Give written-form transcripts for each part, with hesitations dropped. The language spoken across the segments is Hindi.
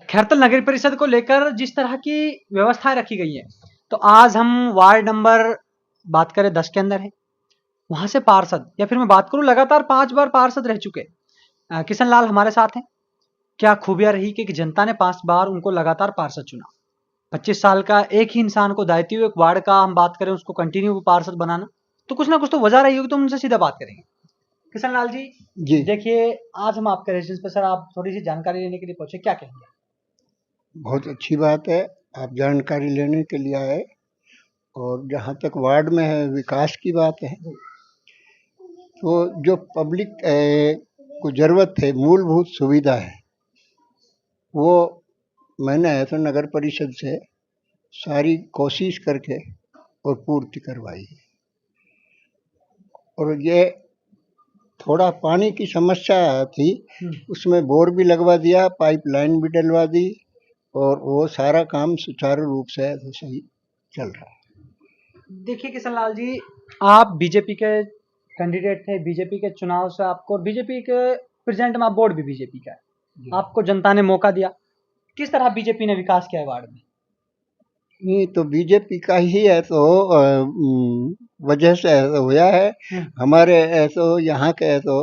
खैरतल नगर परिषद को लेकर जिस तरह की व्यवस्थाएं रखी गई है, तो आज हम वार्ड नंबर बात करें 10 के अंदर है। वहां से पार्षद, या फिर मैं बात करूं लगातार 5 बार पार्षद रह चुके किशन लाल हमारे साथ हैं। क्या खूबियां रही कि जनता ने 5 बार उनको लगातार पार्षद चुना। 25 साल का एक ही इंसान को दायित्व, एक वार्ड का हम बात करें उसको कंटिन्यू पार्षद बनाना, तो कुछ ना कुछ तो वजह रही होगी। तो हम उनसे सीधा बात करेंगे। किशन लाल जी, जी देखिए आज हम आपके रेजिडेंस पे सर आप थोड़ी सी जानकारी लेने के लिए पहुंचे, क्या कहेंगे? बहुत अच्छी बात है, आप जानकारी लेने के लिए आए। और जहाँ तक वार्ड में है विकास की बात है, तो जो पब्लिक को ज़रूरत है, मूलभूत सुविधा है, वो मैंने तो नगर परिषद से सारी कोशिश करके और पूर्ति करवाई है। और ये थोड़ा पानी की समस्या थी, उसमें बोर भी लगवा दिया, पाइपलाइन भी डलवा दी, और वो सारा काम सुचारू रूप से तो सही चल रहा है। देखिए किशन लाल जी, आप बीजेपी के कैंडिडेट थे, बीजेपी के चुनाव से आपको, और बीजेपी के प्रेजेंट में आप बोर्ड भी बीजेपी का है, आपको जनता ने मौका दिया। किस तरह बीजेपी ने विकास किया है वार्ड में? नहीं तो बीजेपी का ही है तो वजह से ऐसा हुआ है। हमारे ऐसो यहाँ के ऐसो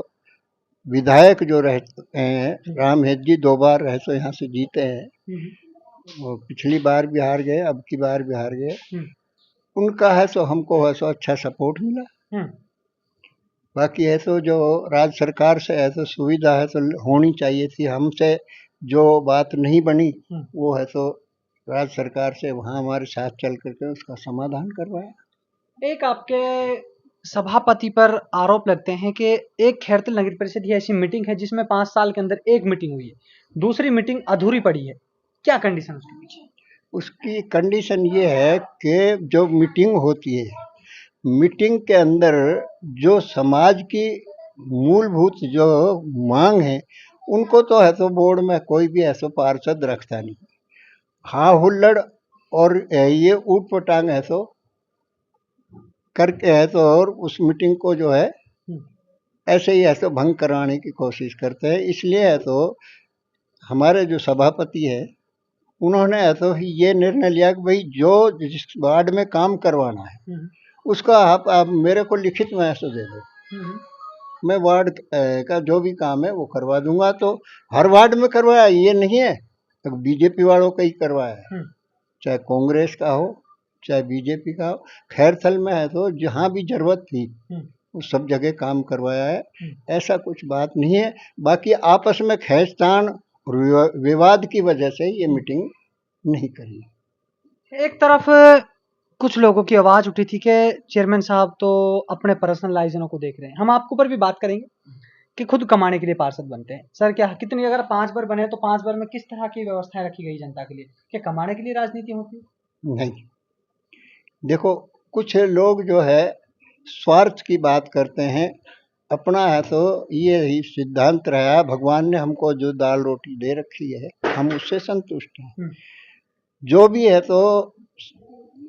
विधायक जो रहते हैं, राम हेत जी 2 बार ऐसो यहाँ से जीते हैं। वो पिछली बार भी हार गए, अब की बार भी हार गए। उनका है सो हमको है सो अच्छा सपोर्ट मिला। बाकी है तो जो राज्य सरकार से है तो सुविधा है तो होनी चाहिए थी। हमसे जो बात नहीं बनी वो है तो राज्य सरकार से वहाँ हमारे साथ चल करके उसका समाधान करवाया। एक आपके सभापति पर आरोप लगते हैं कि एक खैरतल नगर परिषद ही ऐसी मीटिंग है जिसमें 5 साल के अंदर एक मीटिंग हुई है, दूसरी मीटिंग अधूरी पड़ी है। क्या कंडीशन उसके पीछे? उसकी कंडीशन ये है कि जो मीटिंग होती है, मीटिंग के अंदर जो समाज की मूलभूत जो मांग है, उनको तो है तो बोर्ड में कोई भी ऐसा पार्षद रखता नहीं। हाँ हुल्लड़ और ये ऊट पटांग है तो करके है तो, और उस मीटिंग को जो है ऐसे ही ऐसे भंग कराने की कोशिश करते हैं। इसलिए है तो हमारे जो सभापति है उन्होंने है तो ये निर्णय लिया कि भाई जो जिस वार्ड में काम करवाना है उसका आप मेरे को लिखित में ऐसे दे दो, मैं वार्ड का जो भी काम है वो करवा दूंगा। तो हर वार्ड में करवाया, ये नहीं है तो बीजेपी वालों का ही करवाया है, चाहे कांग्रेस का हो चाहे बीजेपी का हो। खैरथल में है तो जहाँ भी जरूरत थी उस सब जगह काम करवाया है, ऐसा कुछ बात नहीं है। बाकी आपस में खींचतान और विवाद की वजह से ये मीटिंग नहीं करी। एक तरफ कुछ लोगों की आवाज उठी थी कि चेयरमैन साहब तो अपने पर्सनल लाइजनों को देख रहे हैं। हम आपके ऊपर भी बात करेंगे कि खुद कमाने के लिए पार्षद बनते हैं। सर क्या कितनी, अगर 5 बार बने तो 5 बार में किस तरह की व्यवस्थाएं रखी गई जनता के लिए? क्या कमाने के लिए राजनीति होती है? नहीं, देखो कुछ लोग जो है स्वार्थ की बात करते हैं। अपना है तो ये ही सिद्धांत रहा, भगवान ने हमको जो दाल रोटी दे रखी है हम उससे संतुष्ट हैं। जो भी है तो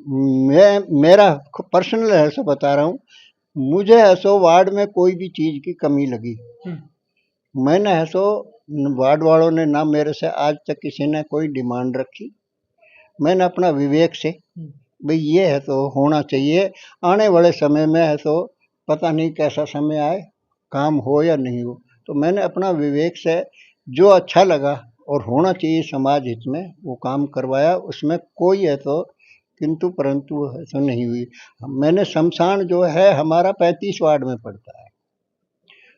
मैं मेरा पर्सनल है सो बता रहा हूँ, मुझे है सो वार्ड में कोई भी चीज़ की कमी लगी, मैंने है सो वार्ड वालों ने ना मेरे से आज तक किसी ने कोई डिमांड रखी। मैंने अपना विवेक से भाई ये है तो होना चाहिए। आने वाले समय में है तो पता नहीं कैसा समय आए, काम हो या नहीं हो, तो मैंने अपना विवेक से जो अच्छा लगा और होना चाहिए समाज हित में वो काम करवाया। उसमें कोई है तो किंतु परंतु ऐसा नहीं हुई। मैंने शमशान जो है हमारा 35 वार्ड में पड़ता है,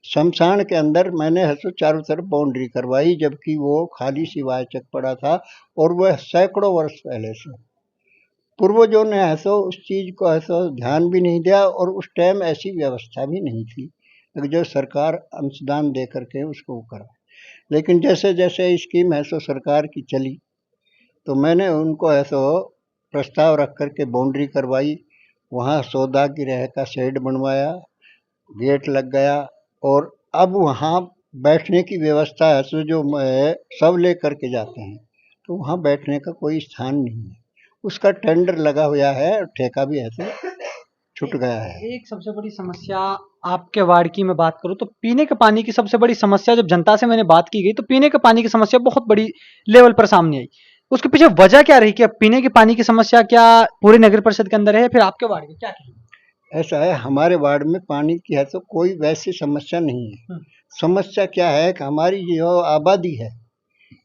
शमशान के अंदर मैंने है तो चारों तरफ बाउंड्री करवाई, जबकि वो खाली सिवाय चक पड़ा था और वह सैकड़ों वर्ष पहले से। पूर्वजों ने ऐसा उस चीज़ को ऐसा ध्यान भी नहीं दिया और उस टाइम ऐसी व्यवस्था भी नहीं थी, जो सरकार अंशदान दे करके उसको करा। लेकिन जैसे जैसे स्कीम ऐसा सरकार की चली तो मैंने उनको ऐसा प्रस्ताव रख करके बाउंड्री करवाई, वहाँ सौदागृह का शेड बनवाया, गेट लग गया, और अब वहाँ बैठने की व्यवस्था है तो जो सब ले करके जाते हैं तो वहाँ बैठने का कोई स्थान नहीं है। उसका टेंडर लगा हुआ है और ठेका भी है तो छूट गया है। एक सबसे बड़ी समस्या आपके वार्ड की मैं बात करूं तो पीने के पानी की सबसे बड़ी समस्या, जब जनता से मैंने बात की गई तो पीने के पानी की समस्या बहुत बड़ी लेवल पर सामने आई। उसके पीछे वजह क्या रही कि अब पीने के पानी की समस्या क्या पूरे नगर परिषद के अंदर है या फिर आपके वार्ड में, क्या कहेंगे? ऐसा है, हमारे वार्ड में पानी की है तो कोई वैसी समस्या नहीं है। समस्या क्या है कि हमारी जो आबादी है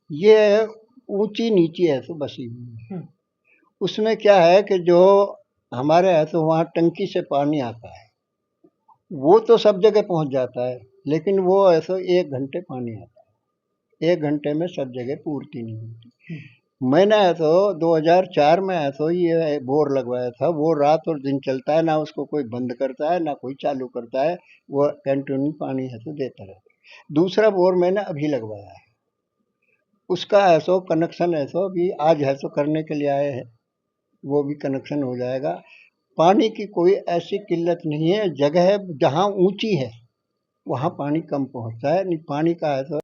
ये ऊंची नीची है तो बसी हुई है। उसमें क्या है कि जो हमारे है तो वहाँ टंकी से पानी आता है, वो तो सब जगह पहुँच जाता है, लेकिन वो ऐसा 1 घंटे पानी आता है, 1 घंटे में सब जगह पूर्ति नहीं होती। मैंने तो 2004 में तो ये बोर लगवाया था, वो रात और दिन चलता है, ना उसको कोई बंद करता है ना कोई चालू करता है, वो कंटिन्यू पानी है तो देता रहता है। दूसरा बोर मैंने अभी लगवाया है, उसका है सो कनेक्शन है सो अभी आज है सो करने के लिए आए हैं, वो भी कनेक्शन हो जाएगा। पानी की कोई ऐसी किल्लत नहीं है, जगह जहाँ ऊंची है वहाँ पानी कम पहुँचता है, नहीं पानी का है तो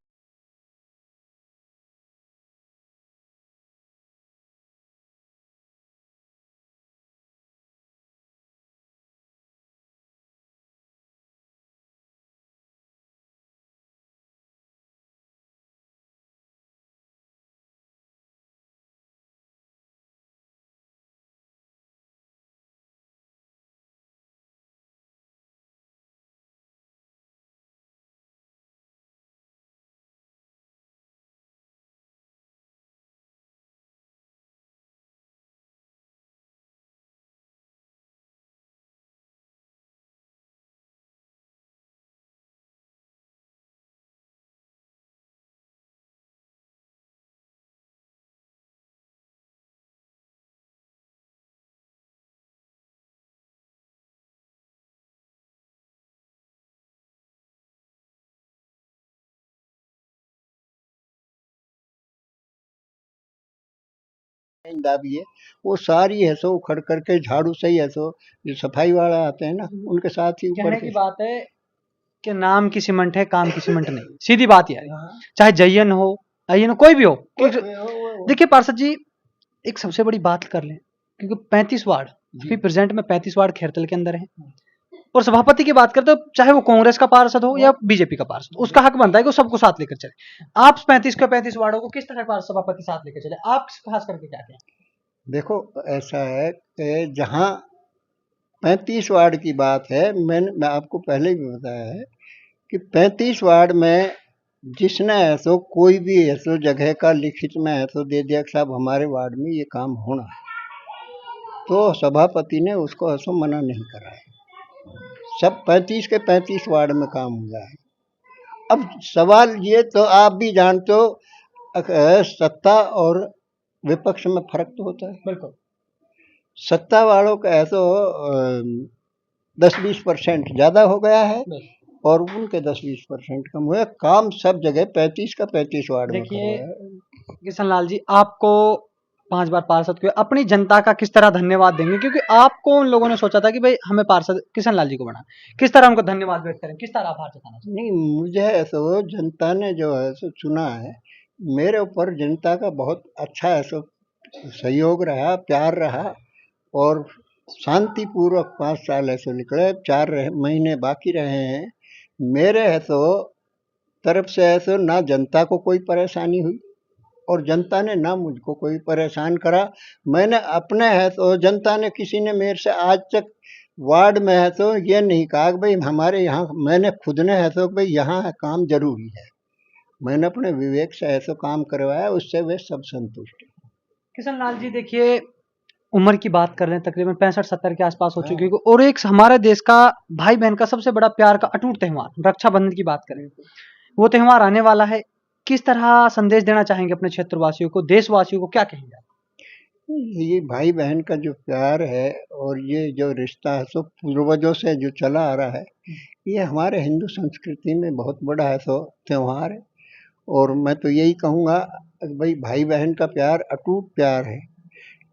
दाबी है, वो सारी है सो उखड़ करके झाड़ू से ही है सो जो सफाई वाला आते हैं ना उनके साथ ही ऊपर कहने की के बात है कि नाम की सीमेंट है, काम की सीमेंट नहीं, सीधी बात यार। चाहे जयन हो, अयन हो, कोई भी हो। देखिए पार्षद जी, एक सबसे बड़ी बात कर लें, क्योंकि 35 वार्ड अभी प्रेजेंट में 35 वार्ड खैरतल के अंदर है, और सभापति की बात करते हो चाहे वो कांग्रेस का पार्षद हो या बीजेपी का पार्षद, उसका हक बनता है कि वो सबको साथ लेकर चले। आप 35 के 35 वार्डों को किस तरह सभापति साथ लेकर चले, आप खास करके क्या कहें? देखो ऐसा है कि जहाँ 35 वार्ड की बात है, मैं आपको पहले भी बताया है कि 35 वार्ड में जिसने ऐसो कोई भी ऐसो जगह का लिखित में ऐसो दे दिया कि साहब हमारे वार्ड में ये काम होना है, तो सभापति ने उसको ऐसो मना नहीं करा है। सब 35 के 35 वार्ड में काम हुआ है। अब सवाल ये तो आप भी जानते हो, सत्ता और विपक्ष में फर्क तो होता है। बिल्कुल। सत्ता वालों का है तो 10-20% ज़्यादा हो गया है और उनके 10-20% कम हुए। काम सब जगह 35 का 35 वार्ड में देखिए करवाया। किशन लाल जी, आपको 5 बार पार्षद हुए, अपनी जनता का किस तरह धन्यवाद देंगे, क्योंकि आपको उन लोगों ने सोचा था कि भाई हमें पार्षद किशन लाल जी को बना, किस तरह उनको धन्यवाद व्यक्त करें, किस तरह आभार जताना चाहिए? नहीं, मुझे ऐसो जनता ने जो है सो चुना है, मेरे ऊपर जनता का बहुत अच्छा ऐसो सहयोग रहा, प्यार रहा और शांतिपूर्वक 5 साल ऐसे निकले, 4 महीने बाकी रहे हैं। मेरे है तो तरफ से ऐसे ना जनता को कोई परेशानी हुई और जनता ने ना मुझको कोई परेशान करा। मैंने अपने है तो जनता ने किसी ने मेरे से आज तक वार्ड में है तो ये नहीं कहा कि भाई हमारे यहाँ, मैंने खुद ने है तो भाई यहाँ काम जरूरी है, मैंने अपने विवेक से ऐसा काम करवाया, उससे वे सब संतुष्ट हैं। किशन लाल जी देखिए, उम्र की बात कर रहे हैं, तकरीबन 65-70 के आसपास हो चुकी है, और एक हमारे देश का भाई बहन का सबसे बड़ा प्यार का अटूट त्यौहार रक्षाबंधन की बात करें, वो त्यौहार आने वाला है, किस तरह संदेश देना चाहेंगे अपने क्षेत्रवासियों को, देशवासियों को, क्या कहेंगे आप? ये भाई बहन का जो प्यार है और ये जो रिश्ता है सो पूर्वजों से जो चला आ रहा है, ये हमारे हिंदू संस्कृति में बहुत बड़ा है सो त्यौहार है। और मैं तो यही कहूँगा भाई, भाई बहन का प्यार अटूट प्यार है,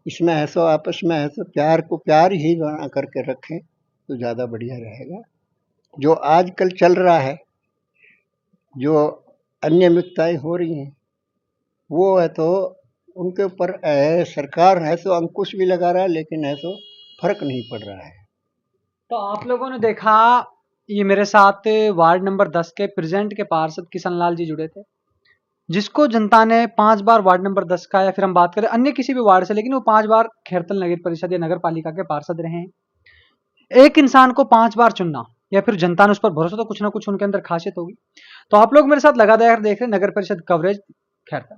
इसमें ऐसो आपस में ऐसो प्यार को प्यार ही बना करके रखें तो ज़्यादा बढ़िया रहेगा। जो आजकल चल रहा है, जो अनियमितताएं हो रही हैं, वो है तो उनके ऊपर सरकार है तो अंकुश भी लगा रहा है, लेकिन है तो फर्क नहीं पड़ रहा है। तो आप लोगों ने देखा, ये मेरे साथ वार्ड नंबर 10 के प्रेजेंट के पार्षद किशन लाल जी जुड़े थे, जिसको जनता ने 5 बार वार्ड नंबर 10 का, या फिर हम बात करें अन्य किसी भी वार्ड से, लेकिन वो 5 बार खैरतल नगर परिषद या नगर पालिका के पार्षद रहे हैं। एक इंसान को 5 बार चुनना, या फिर जनता ने उस पर भरोसा, तो कुछ ना कुछ उनके अंदर खासियत होगी। तो आप लोग मेरे साथ लगातार देख रहे हैं नगर परिषद कवरेज खैरतल।